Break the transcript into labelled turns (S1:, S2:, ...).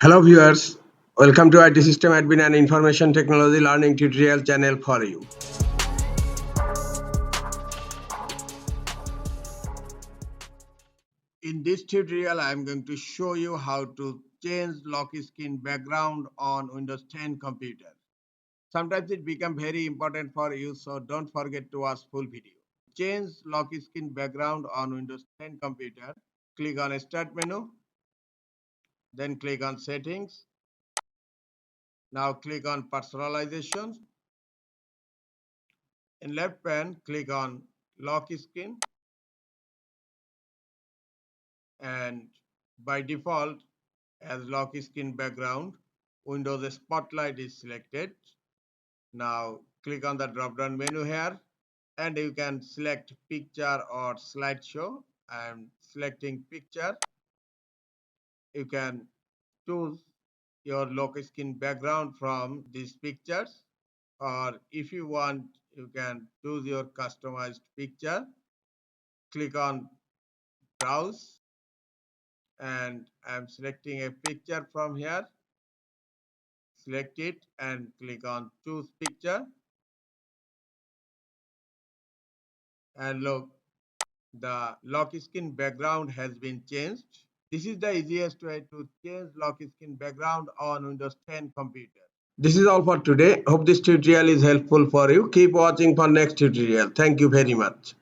S1: Hello viewers, welcome to IT System Admin and Information Technology Learning Tutorial channel for you. In this tutorial, I am going to show you how to change lock screen background on Windows 10 computer. Sometimes it becomes very important for you, so don't forget to watch full video. Change lock screen background on Windows 10 computer. Click on Start menu, then click on Settings. Now click on Personalization. In left pane, click on Lock Screen, and by default, as lock screen background, Windows Spotlight is selected. Now click on the drop down menu here, and you can select picture or slideshow. I am selecting picture. You can choose your lock screen background from these pictures, or if you want, you can choose your customized picture. Click on browse, and I'm selecting a picture from here. Select it and click on choose picture, and look, the lock screen background has been changed. This is the easiest way to change lock screen background on Windows 10 computer. This is all for today. Hope this tutorial is helpful for you. Keep watching for next tutorial. Thank you very much.